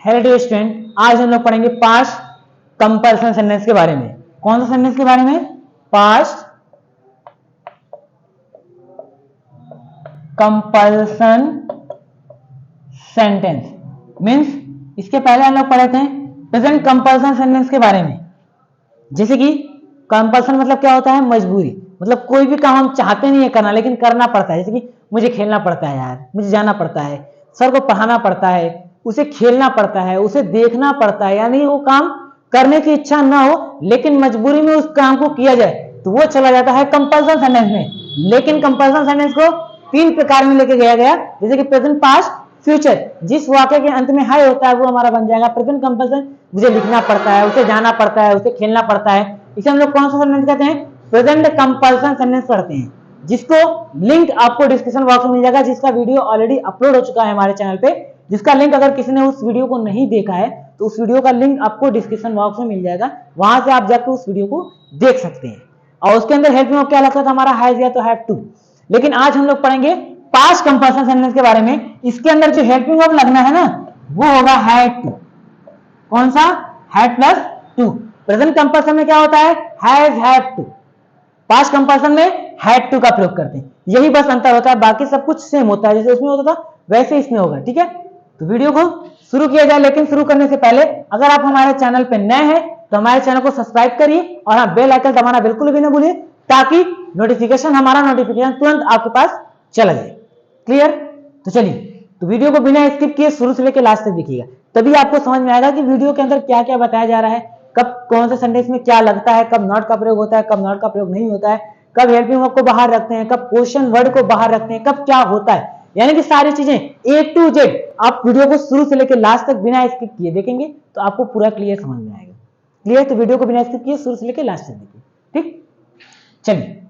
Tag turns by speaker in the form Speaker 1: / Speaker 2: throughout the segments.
Speaker 1: Hello student, आज हम लोग पढ़ेंगे पास्ट कंपैरिजन सेंटेंस के बारे में। कौन सा सेंटेंस के बारे में? पास्ट कंपैरिजन सेंटेंस मींस इसके पहले हम लोग पढ़े थे प्रेजेंट कंपैरिजन सेंटेंस के बारे में। जैसे कि कंपल्सन मतलब क्या होता है? मजबूरी। मतलब कोई भी काम हम चाहते नहीं है करना लेकिन करना पड़ता है। जैसे कि मुझे खेलना पड़ता है यार, मुझे जाना पड़ता है, सर को पढ़ाना पड़ता है, उसे खेलना पड़ता है, उसे देखना पड़ता है, यानी वो काम करने की इच्छा ना हो लेकिन मजबूरी में उस काम को किया जाए तो वो चला जाता है कंपल्सन सेंटेंस में। लेकिन कंपल्सन सेंटेंस को तीन प्रकार में लेके गया गया, जैसे कि प्रेजेंट, पास्ट, फ्यूचर। जिस वाक्य के अंत में है होता है वो हमारा बन जाएगा प्रेजेंट कंपल्सन। मुझे लिखना पड़ता है, उसे जाना पड़ता है, उसे खेलना पड़ता है, इसे हम लोग कौन सा सेंटेंस कहते हैं? प्रेजेंट कंपल्सन सेंटेंस पढ़ते हैं, जिसको लिंक आपको डिस्क्रिप्शन बॉक्स में मिल जाएगा, जिसका वीडियो ऑलरेडी अपलोड हो चुका है हमारे चैनल पे। जिसका लिंक अगर किसी ने उस वीडियो को नहीं देखा है तो उस वीडियो का लिंक आपको डिस्क्रिप्शन बॉक्स में मिल जाएगा, वहां से आप जाकर उस वीडियो को देख सकते हैं। और उसके अंदर हेल्प में क्या लगता था हमारा? हैज या तो हैव टू। लेकिन आज हम लोग पढ़ेंगे पास्ट कंपल्सन सेंटेंस के बारे में। इसके अंदर जो हेल्पिंग वर्ब लगना है ना वो होगा हैड टू। कौन सा? Had plus to. Present compulsion में क्या होता है? Has had to. Past compulsion में हैड टू का प्रयोग करते हैं। यही बस अंतर होता है, बाकी सब कुछ सेम होता है। जैसे उसमें होता था वैसे इसमें होगा। ठीक है, तो वीडियो को शुरू किया जाए। लेकिन शुरू करने से पहले अगर आप हमारे चैनल पर नए हैं तो हमारे चैनल को सब्सक्राइब करिए और हाँ, बेल आइकन दबाना बिल्कुल भी ना भूलिए ताकि हमारा नोटिफिकेशन तुरंत आपके पास चला जाए। क्लियर? तो चलिए, तो वीडियो को बिना स्किप किए शुरू से लेकर लास्ट तक देखिएगा, तभी आपको समझ में आएगा कि वीडियो के अंदर क्या क्या बताया जा रहा है, कब कौन से सेंटेंस में क्या लगता है, कब नॉट का प्रयोग होता है, कब नॉट का प्रयोग नहीं होता है, कब हेल्पिंग वर्ब को बाहर रखते हैं, कब क्वेश्चन वर्ड को बाहर रखते हैं, कब क्या होता है, यानी कि सारी चीजें A to Z। आप वीडियो को शुरू से लेकर लास्ट तक बिना स्किप किए देखेंगे तो आपको पूरा क्लियर समझ में आएगा। क्लियर? तो वीडियो को बिना स्किप किए शुरू से लेकर लास्ट तक देखिए। ठीक, चलिए।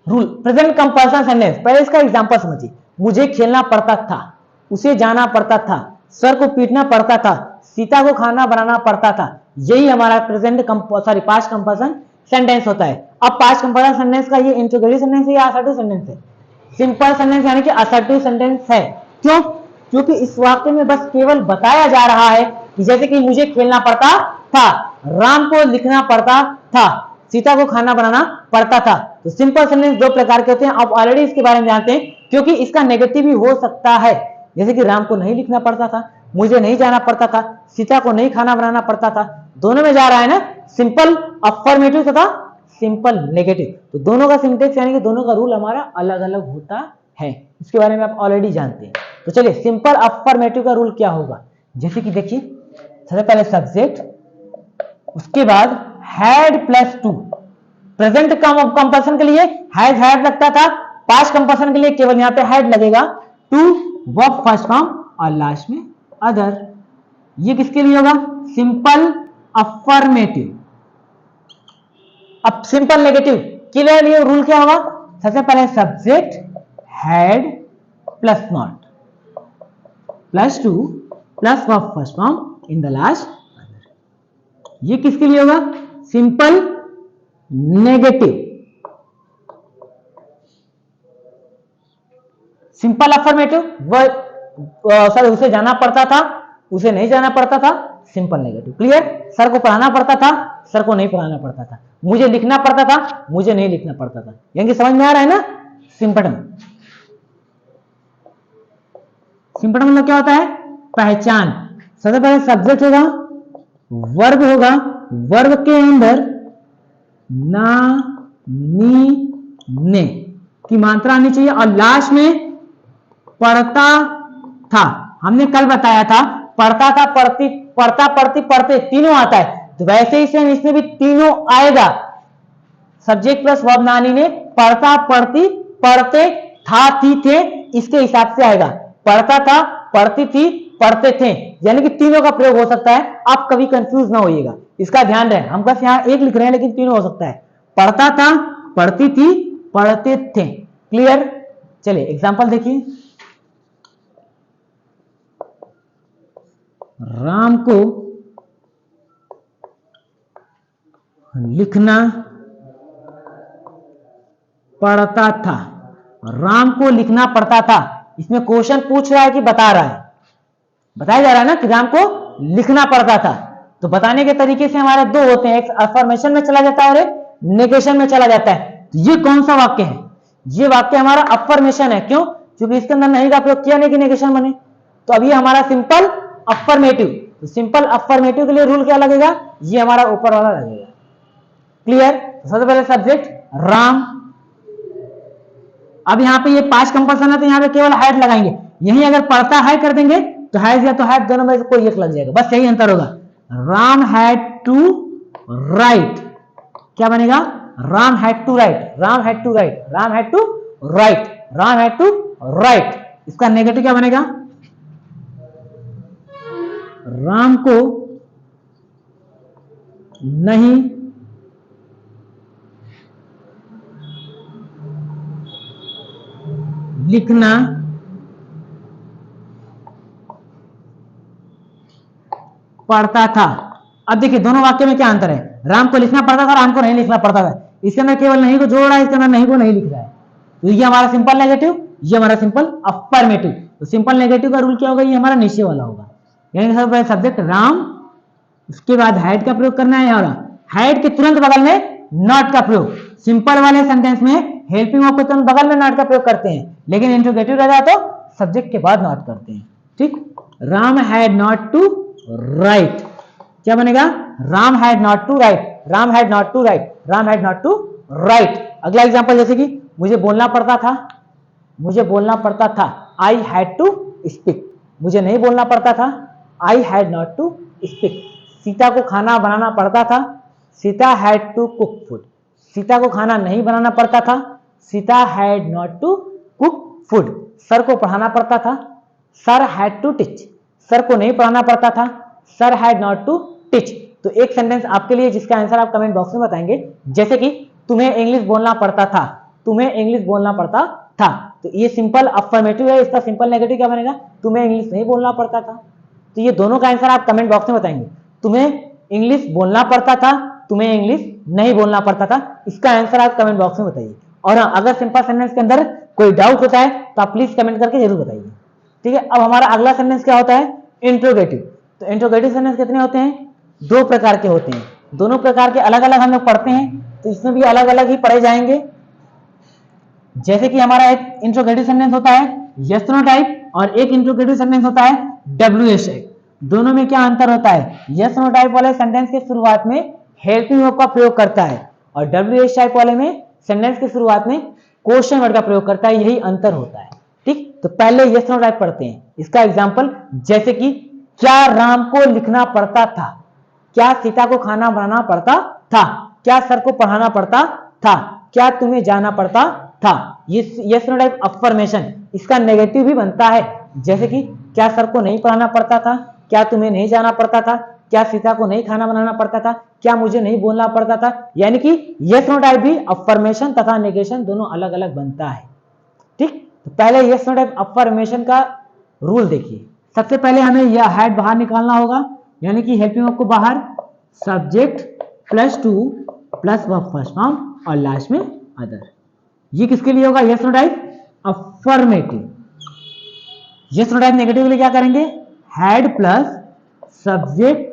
Speaker 1: रूल प्रेजेंट कंपल्सन सेंटेंस, पहले इसका एग्जांपल समझिए। मुझे खेलना पड़ता था, उसे जाना पड़ता था, सर को पीटना पड़ता था, सीता को खाना बनाना पड़ता था। यही हमारा प्रेजेंट पास्ट कंपल्सन सेंटेंस होता है। अब पास्ट कंपल्सन सेंटेंस का ये इंट्रोगेटिव सेंटेंस है या असर्टिव सेंटेंस है? सिंपल सेंटेंस यानी कि असर्टिव सेंटेंस है। क्यों? क्योंकि इस वाक्य में बस केवल बताया जा रहा है कि जैसे कि मुझे खेलना पड़ता था, राम को लिखना पड़ता था, सीता को खाना बनाना पड़ता था। तो सिंपल सेंटेंस दो प्रकार के होते हैं, आप ऑलरेडी इसके बारे में जानते हैं, क्योंकि इसका नेगेटिव भी हो सकता है। जैसे कि राम को नहीं लिखना पड़ता था, मुझे नहीं जाना पड़ता था, सीता को नहीं खाना बनाना पड़ता था। दोनों में जा रहा है ना, सिंपल अफर्मेटिव तथा सिंपल नेगेटिव। तो दोनों का सिंटेक्स यानी कि दोनों का रूल हमारा अलग अलग होता है, इसके बारे में आप ऑलरेडी जानते हैं। तो चलिए, सिंपल अफर्मेटिव का रूल क्या होगा? जैसे कि देखिए, सबसे पहले सब्जेक्ट, उसके बाद had plus to. Present compulsion के लिए हैज हैड लगता था, पास्ट कंपल्सन के लिए केवल यहां पे हैड लगेगा, टू वर्ब फर्स्ट फॉर्म और लास्ट में अदर। ये किसके लिए होगा? Simple affirmative. अब सिंपल नेगेटिव के लिए रूल क्या होगा? सबसे पहले subject had plus not plus to plus verb first form in the last other. ये किसके लिए होगा? Simple negative. Simple affirmative sir उसे जाना पड़ता था, उसे नहीं जाना पड़ता था, सिंपल नेगेटिव। क्लियर? सर को पढ़ाना पड़ता था, सर को नहीं पढ़ाना पड़ता था, मुझे लिखना पड़ता था, मुझे नहीं लिखना पड़ता था। यानी समझ में आ रहा है ना? सिंपटम। सिंपटम मतलब क्या होता है? पहचान। सबसे पहले सब्जेक्ट होगा, वर्ब होगा, वर्ब के अंदर ना, नी, ने की मात्रा आनी चाहिए और लास्ट में पढ़ता था। हमने कल बताया था पढ़ता था, पढ़ती, पढ़ता, पढ़ती, पढ़ते तीनों आता है, तो वैसे ही सेम इसमें भी तीनों आएगा। सब्जेक्ट प्लस वर्ब नानी में पढ़ता, पढ़ती, पढ़ते, था, थी, थे, इसके हिसाब से आएगा। पढ़ता था, पढ़ती थी, पढ़ते थे, यानी कि तीनों का प्रयोग हो सकता है। आप कभी कंफ्यूज ना होइएगा, इसका ध्यान रहे। हम बस यहां एक लिख रहे हैं लेकिन तीनों हो सकता है। पढ़ता था, पढ़ती थी, पढ़ते थे। क्लियर? चलिए एग्जांपल देखिए। राम को लिखना पड़ता था, राम को लिखना पड़ता था। इसमें क्वेश्चन पूछ रहा है कि बता रहा है? बताया जा रहा है ना कि राम को लिखना पड़ता था। तो बताने के तरीके से हमारे दो होते हैं, एक अफर्मेशन में चला जाता है और एक नेगेशन में चला जाता है। तो ये कौन सा वाक्य है? ये वाक्य हमारा अफर्मेशन है। क्यों? क्योंकि इसके अंदर नहीं का प्रयोग किया, नहीं कि नेगेशन बने। तो अभी हमारा सिंपल अफर्मेटिव। तो सिंपल अफर्मेटिव के लिए रूल क्या लगेगा? ये हमारा ऊपर वाला लगेगा। क्लियर? सबसे पहले सब्जेक्ट राम। अब यहाँ पे ये 5 कंपल्सन है, तो यहाँ पे केवल हैड लगाएंगे। यही अगर पढ़ता है कर देंगे तो हैज या तो हैड दोनों में से कोई एक लग जाएगा, बस यही अंतर होगा। राम हैड टू राइट, क्या बनेगा? Ram had to write, Ram had to write, Ram had to write, Ram had to write. इसका नेगेटिव क्या बनेगा? राम को नहीं लिखना पड़ता था। अब देखिए दोनों वाक्य में क्या अंतर है? राम को लिखना पड़ता था, राम को नहीं लिखना पड़ता था। इसके अंदर केवल नहीं को जोड़ रहा है, इसके अंदर नहीं को नहीं लिख रहा है। तो ये हमारा सिंपल नेगेटिव, ये हमारा सिंपल अफर्मेटिव। तो सिंपल नेगेटिव का रूल क्या होगा? ये हमारा नीचे वाला होगा। यानी सबसे पहले सब्जेक्ट राम, उसके बाद हैड का प्रयोग करना है, और हैड के तुरंत बगल में नॉट का प्रयोग। सिंपल वाले सेंटेंस में हेल्पिंग वर्ब के तुरंत बगल में नॉट का प्रयोग करते हैं, लेकिन इंट्रोगेटिव रह जाए तो सब्जेक्ट के बाद नॉट करते हैं। ठीक? Ram had not to write, क्या बनेगा? Ram had not to write, Ram had not to write, Ram had not to write. अगला एग्जांपल, जैसे कि मुझे बोलना पड़ता था, मुझे बोलना पड़ता था, आई हैड टू स्पीक। मुझे नहीं बोलना पड़ता था, I had not to speak. Sita को खाना बनाना पड़ता था, Sita had to cook food. Sita को खाना नहीं बनाना पड़ता था, Sita had not to cook food. Sir को पढ़ाना पड़ता था, sir had to teach. Sir को नहीं पढ़ाना पड़ता था, sir had not to teach. तो एक सेंटेंस आपके लिए जिसका आंसर आप कमेंट बॉक्स में बताएंगे, जैसे कि तुम्हें इंग्लिश बोलना पड़ता था, तुम्हें इंग्लिश बोलना पड़ता था। तो ये सिंपल अफर्मेटिव है, इसका सिंपल नेगेटिव क्या बनेगा? तुम्हें इंग्लिश नहीं बोलना पड़ता था। तो ये दोनों का आंसर आप कमेंट बॉक्स में बताएंगे। तुम्हें इंग्लिश बोलना पड़ता था, तुम्हें इंग्लिश नहीं बोलना पड़ता था, इसका आंसर आप कमेंट बॉक्स में बताइए। और हाँ, अगर सिंपल सेंटेंस के अंदर कोई डाउट होता है तो आप प्लीज कमेंट करके जरूर बताइए। ठीक है? अब हमारा अगला सेंटेंस क्या होता है? इंट्रोगेटिव। तो इंट्रोगेटिव सेंटेंस कितने होते हैं? 2 प्रकार के होते हैं। दोनों प्रकार के अलग अलग हम लोग पढ़ते हैं, तो इसमें भी अलग अलग ही पढ़े जाएंगे। जैसे कि हमारा एक इंट्रोगेटिव सेंटेंस होता है यस नो टाइप, और एक इंट्रोगेटिव सेंटेंस होता है डब्ल्यूएच टाइप। दोनों में क्या अंतर होता है? यस नो टाइप वाले सेंटेंस के शुरुआत में हेल्पिंग वर्ब का प्रयोग करता है, और डब्ल्यूएच टाइप वाले में सेंटेंस के शुरुआत में क्वेश्चन वर्ड का प्रयोग करता है। यही अंतर होता है। ठीक? तो पहले यस नो टाइप पढ़ते हैं। इसका एग्जांपल, जैसे कि क्या राम को लिखना पड़ता था, क्या सीता को खाना बनाना पड़ता था, क्या सर को पढ़ाना पड़ता था, क्या तुम्हें जाना पड़ता था। ये यस नो टाइप अफर्मेशन, इसका नेगेटिव भी बनता है। जैसे कि क्या सर को नहीं पढ़ाना पड़ता था, क्या तुम्हें नहीं जाना पड़ता था, क्या सीता को नहीं खाना बनाना पड़ता था, क्या मुझे नहीं बोलना पड़ता था। यानी कि यस नो टाइप भी अफर्मेशन तथा नेगेशन दोनों अलग अलग बनता है। ठीक? तो पहले यस नो टाइप अफर्मेशन का रूल देखिए। सबसे पहले हमें यह हैड बाहर निकालना होगा, यानी कि हेल्पिंग वर्ब को बाहर, subject plus to plus verb first form और लास्ट में अदर। ये किसके लिए होगा? Yes no type affirmative. Yes no type negative के लिए क्या करेंगे? Had plus subject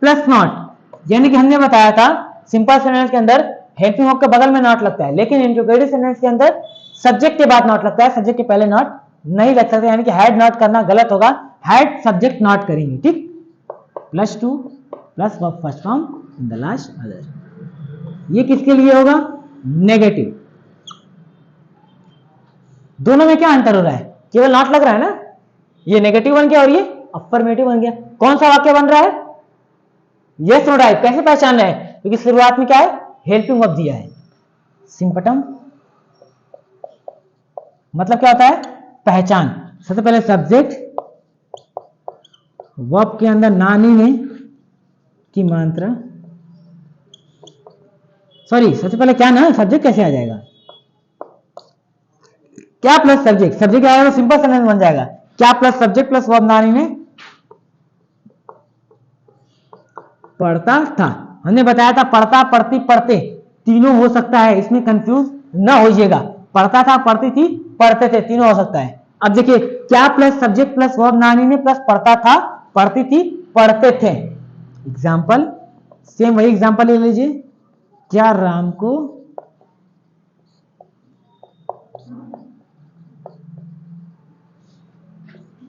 Speaker 1: plus not. यानी कि हमने बताया था सिंपल सेंटेंस के अंदर हेल्पिंग वर्ब के बगल में नॉट लगता है, लेकिन इंट्रोगेटिव सेंटेंस के अंदर सब्जेक्ट के बाद नॉट लगता है, सब्जेक्ट के पहले नॉट नहीं लग सकते। यानी कि हैड नॉट करना गलत होगा, हैड सब्जेक्ट नॉट करेंगे। ठीक? Plus to plus verb first form in the last other. ये किसके लिए होगा? नेगेटिव। दोनों में क्या अंतर हो रहा है? केवल नॉट लग रहा है ना। ये नेगेटिव बन गया और ये अफर्मेटिव बन गया। कौन सा वाक्य बन रहा है? Yes no type. कैसे पहचान रहे हैं? क्योंकि शुरुआत में क्या है? हेल्पिंग वर्ब दिया है। सिंपटम मतलब क्या होता है? पहचान। सबसे पहले सब्जेक्ट, वर्ब के अंदर नानी में की मात्रा, सॉरी सबसे पहले क्या ना, सब्जेक्ट कैसे आ जाएगा? क्या प्लस सब्जेक्ट, सब्जेक्ट आएगा तो सिंपल सेंटेंस बन जाएगा। क्या प्लस सब्जेक्ट प्लस वर्ब नानी में पढ़ता था। हमने बताया था पढ़ता, पढ़ती, पढ़ते तीनों हो सकता है, इसमें कंफ्यूज न होइएगा। पढ़ता था, पढ़ती थी, पढ़ते थे, तीनों हो सकता है। अब देखिए क्या प्लस सब्जेक्ट प्लस वर्ब नानी ने प्लस पढ़ता था, पढ़ती थी, पढ़ते थे। एग्जाम्पल सेम वही एग्जाम्पल ले लीजिए, क्या राम को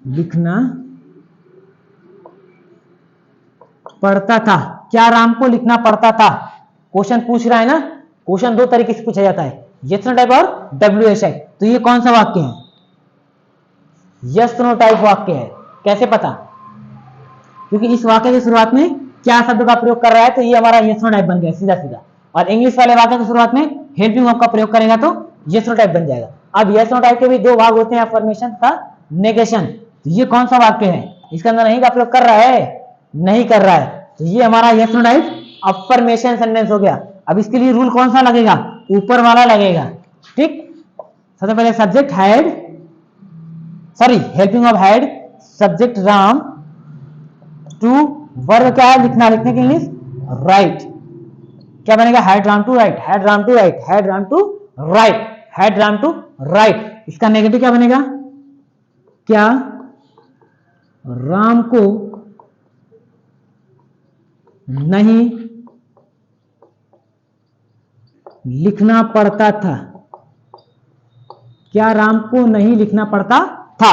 Speaker 1: लिखना पढ़ता था, क्या राम को लिखना पड़ता था। क्वेश्चन पूछ रहा है ना, क्वेश्चन दो तरीके से पूछा जाता है, यस नो टाइप और डब्ल्यू एस टाइप। तो ये कौन सा वाक्य है, यस नो टाइप वाक्य है। कैसे पता, क्योंकि इस वाक्य की शुरुआत में क्या शब्द का प्रयोग कर रहा है, तो ये हमारा यस नो टाइप बन गया सीधा सीधा। और इंग्लिश वाले वाक्य की शुरुआत में हेल्पिंग वर्ब का प्रयोग करेगा तो यस नो टाइप बन जाएगा। अब यस नो टाइप के भी दो भाग होते हैं, अफर्मेशन का नेगेशन। तो ये कौन सा वाक्य है, इसके अंदर नहीं का प्रयोग कर रहा है, नहीं कर रहा है, तो ये हमारा yes no type affirmation sentence हो गया। अब इसके लिए रूल कौन सा लगेगा, ऊपर वाला लगेगा। ठीक, सबसे पहले subject had, sorry helping of had, subject Ram, to verb क्या है लिखना, लिखने की इंग्लिश राइट। क्या बनेगा, had Ram to write, had Ram to write, had Ram to write, had Ram to write. इसका नेगेटिव क्या बनेगा, क्या राम को नहीं लिखना पड़ता था, क्या राम को नहीं लिखना पड़ता था,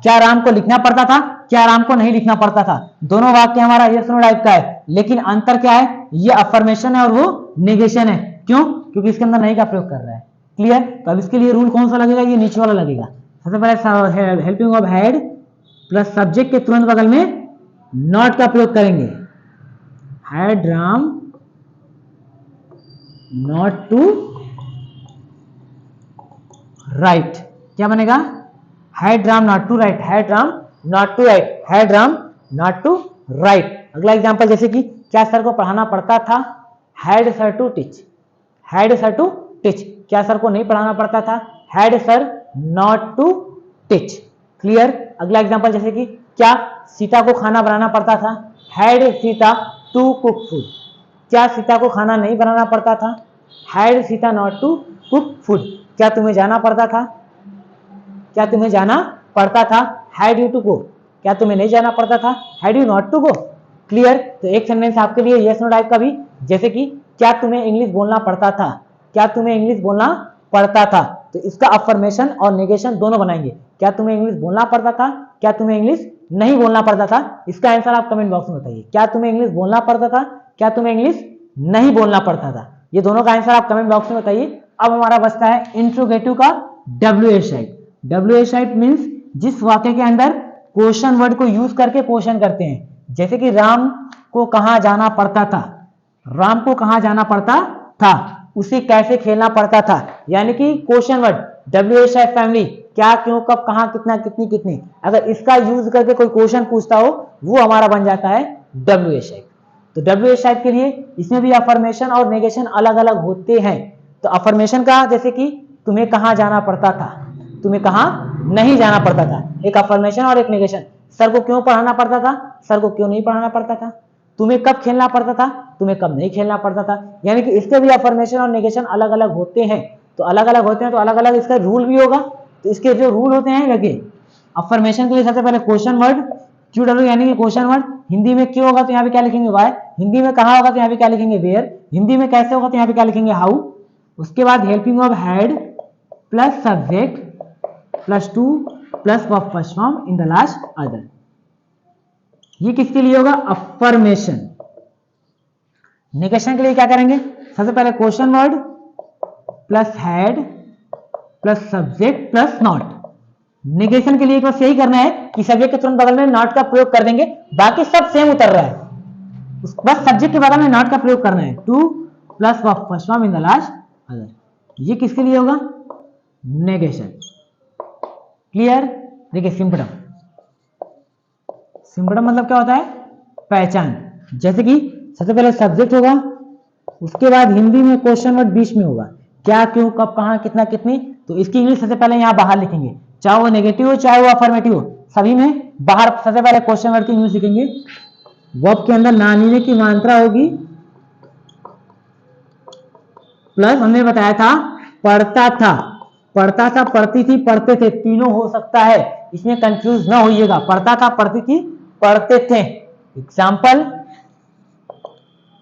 Speaker 1: क्या राम को लिखना पड़ता था, क्या राम को नहीं लिखना पड़ता था। दोनों वाक्य हमारा यस नो टाइप का है, लेकिन अंतर क्या है, ये अफर्मेशन है और वो नेगेशन है। क्यों, क्योंकि इसके अंदर नहीं का प्रयोग कर रहा है। क्लियर, तो अब इसके लिए रूल कौन सा लगेगा, ये नीचे वाला लगेगा। सबसे पहले helping of had plus subject के तुरंत बगल में नॉट का प्रयोग करेंगे, had Ram not to write. क्या बनेगा, had Ram not to write, had Ram not to write, had Ram not to write. अगला एग्जांपल जैसे कि क्या सर को पढ़ाना पड़ता था, had sir to teach, had sir to teach. क्या सर को नहीं पढ़ाना पड़ता था, had sir not to teach. Clear. अगला एग्जांपल जैसे कि क्या सीता को खाना बनाना पड़ता था, had Sita to cook food. क्या सीता को खाना नहीं बनाना पड़ता था, had Sita not to cook food. क्या तुम्हें जाना पड़ता था, क्या तुम्हें जाना पड़ता था, हैड यू टू गो। क्या तुम्हें नहीं जाना पड़ता था, had you not to go. Clear. तो एक सेंटेंस आपके लिए यस नो टाइप का भी, जैसे कि क्या तुम्हें इंग्लिश बोलना पड़ता था, क्या तुम्हें इंग्लिश बोलना पड़ता था। तो इसका अफर्मेशन और नेगेशन दोनों बनाएंगे। क्या तुम्हें इंग्लिश बोलना पड़ता था, क्या तुम्हें इंग्लिश नहीं बोलना पड़ता था। इसका आंसर आप कमेंट बॉक्स में बताइए। क्या तुम्हें इंग्लिश बोलना पड़ता था, क्या तुम्हें इंग्लिश नहीं बोलना पड़ता था। ये दोनों का आंसर आप कमेंट बॉक्स में बताइए। अब हमारा बचता है इंट्रोगेटिव का W H type. W H type means जिस वाक्य के अंदर क्वेश्चन वर्ड को यूज करके क्वेश्चन करते हैं। जैसे कि राम को कहां जाना पड़ता था, राम को कहां जाना पड़ता था, उसे कैसे खेलना पड़ता था। यानी कि question word W H type family, क्या क्यों कब कहां कितना कितनी कितनी, अगर इसका यूज करके कोई क्वेश्चन पूछता हो वो हमारा बन जाता है डब्ल्यू एच टाइप। तो डब्ल्यू एच टाइप के लिए इसमें भी अफर्मेशन और नेगेशन अलग अलग होते हैं। तो अफर्मेशन का जैसे कि तुम्हें कहां जाना पड़ता था, तुम्हें कहां नहीं जाना पड़ता था, एक अफर्मेशन और एक नेगेशन। सर को क्यों पढ़ाना पड़ता था, सर को क्यों नहीं पढ़ाना पड़ता था। तुम्हें कब खेलना पड़ता था, तुम्हें कब नहीं खेलना पड़ता था। यानी कि इसके भी अफर्मेशन और नेगेशन अलग अलग होते हैं। तो अलग अलग होते हैं तो अलग अलग इसका रूल भी होगा। तो इसके जो रूल होते हैं देखिए, अफर्मेशन के लिए सबसे पहले क्वेश्चन वर्ड क्यू डब्ल्यू यानी कि क्वेश्चन वर्ड। हिंदी में क्यों होगा तो यहाँ पे क्या लिखेंगे वाई, हिंदी में कहाँ होगा तो यहाँ पे क्या लिखेंगे वेयर, हिंदी में कैसे होगा तो यहाँ पे क्या लिखेंगे हाउ। उसके बाद helping of had plus subject plus to plus verb first form in the last other. ये किसके लिए होगा, अफर्मेशन। नेगेशन के लिए क्या करेंगे, सबसे पहले question word plus had plus subject plus not. Negation के लिए बस यही करना है कि सब्जेक्ट के तुरंत बगल में नॉट का प्रयोग कर देंगे, बाकी सब सेम उतर रहा है, बस सब्जेक्ट के बगल में नॉट का प्रयोग करना है। To plus verb first form in the last other. ये किसके लिए होगा, नेगेशन। क्लियर। देखिए सिंपटम, सिंपटम मतलब क्या होता है, पहचान। जैसे कि सबसे पहले सब्जेक्ट होगा, उसके बाद हिंदी में क्वेश्चन वर्ड बीच में होगा, क्या क्यों कब कहां कितना कितनी। तो इसकी इंग्लिश सबसे पहले यहां बाहर लिखेंगे, चाहे वो नेगेटिव हो चाहे वो अफर्मेटिव हो, सभी में बाहर सबसे पहले क्वेश्चन वर्ड की इंग्लिश लिखेंगे। वर्ब के अंदर नानीने की मात्रा होगी, प्लस हमने बताया था पढ़ता था, पढ़ता था, पढ़ती थी, पढ़ते थे, तीनों हो सकता है, इसमें कंफ्यूज ना होइएगा। पढ़ता था, पढ़ती थी, पढ़ते थे। एग्जाम्पल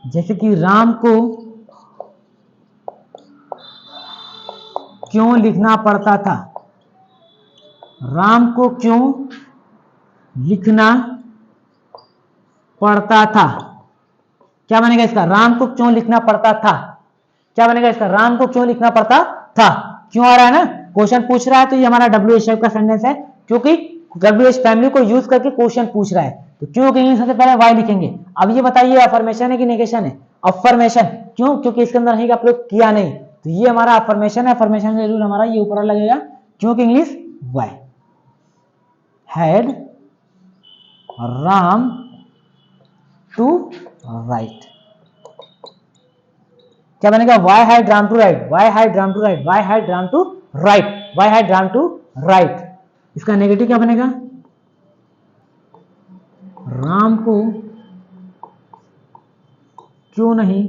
Speaker 1: जैसे कि राम को क्यों लिखना पड़ता था, राम को क्यों लिखना पड़ता था। क्या बनेगा इसका, राम को क्यों लिखना पड़ता था। क्या बनेगा इसका, राम को क्यों लिखना पड़ता था। क्यों आ रहा है ना, क्वेश्चन पूछ रहा है, तो ये हमारा WH टाइप का सेंटेंस है, क्योंकि WH फैमिली को यूज करके क्वेश्चन पूछ रहा है। तो क्यों के लिए सबसे पहले वाई लिखेंगे। अब ये बताइए अफर्मेशन है कि नेगेशन है। अफर्मेशन, क्यों, क्योंकि इसके अंदर नहीं का प्रयोग किया नहीं, तो ये हमारा अफर्मेशन है। अफर्मेशन का रूल हमारा ये ऊपर लगेगा, क्योंकि English why had Ram to write. क्या बनेगा, why had Ram to write, why had Ram to write, why had Ram to write, why had Ram to write. इसका नेगेटिव क्या बनेगा, राम को क्यों नहीं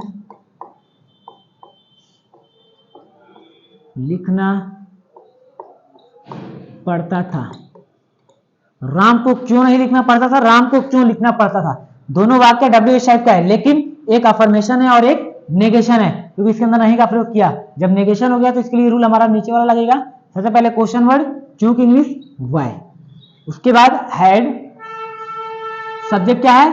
Speaker 1: लिखना पड़ता था। राम को क्यों नहीं लिखना पड़ता था, राम को क्यों लिखना पड़ता था। दोनों वाक्य WH टाइप का है, लेकिन एक अफर्मेशन है और एक नेगेशन है, क्योंकि इसके अंदर नहीं का प्रयोग किया। जब नेगेशन हो गया तो इसके लिए रूल हमारा नीचे वाला लगेगा। सबसे पहले क्वेश्चन वर्ड, क्योंकि इंग्लिश वाई, उसके बाद हैड, सब्जेक्ट क्या है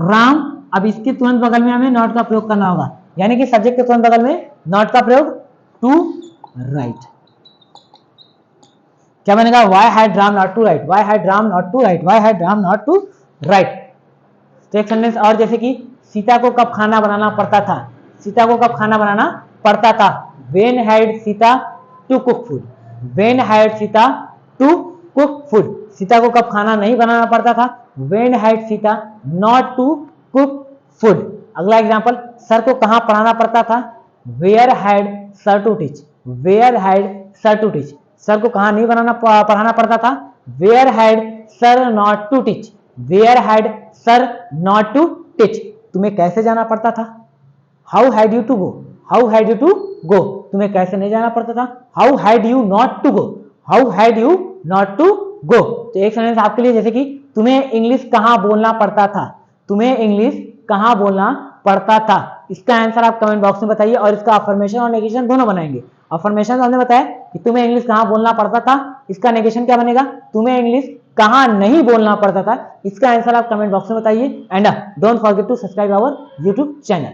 Speaker 1: राम। अब इसके तुरंत बगल में हमें नॉट का प्रयोग करना होगा, यानी कि सब्जेक्ट के तुरंत बगल में नॉट का प्रयोग, टू राइट। क्या बनेगा, why had Ram not to write, why had Ram not to write, why had Ram not to write. तो एक सेंटेंस और, जैसे कि सीता को कब खाना बनाना पड़ता था, सीता को कब खाना बनाना पड़ता था। When had Sita to cook food, when had Sita to cook food, Sita को कब खाना नहीं बनाना पड़ता था। When had Sita not to cook food. अगला एग्जांपल, सर को कहां पढ़ाना पड़ता था। Where had sir to teach, where had sir to teach, sir को कहां नहीं पढ़ाना पड़ता था। Where had sir not to teach, where had sir not to teach, तुम्हें कैसे जाना पड़ता था। How had you to go, how had you to go, तुम्हें कैसे नहीं जाना पड़ता था। How had you not to go, how had you not to go. तो एक सेंटेंस आपके लिए, जैसे कि तुम्हें इंग्लिश कहां बोलना पड़ता था, तुम्हें इंग्लिश कहां बोलना पड़ता था। इसका आंसर आप कमेंट बॉक्स में बताइए, और इसका अफर्मेशन और नेगेशन दोनों बनाएंगे। अफर्मेशन हमने बताया कि तुम्हें इंग्लिश कहां बोलना पड़ता था, इसका नेगेशन क्या बनेगा, तुम्हें इंग्लिश कहां नहीं बोलना पड़ता था। इसका आंसर आप कमेंट बॉक्स में बताइए, and don't forget to subscribe our YouTube channel.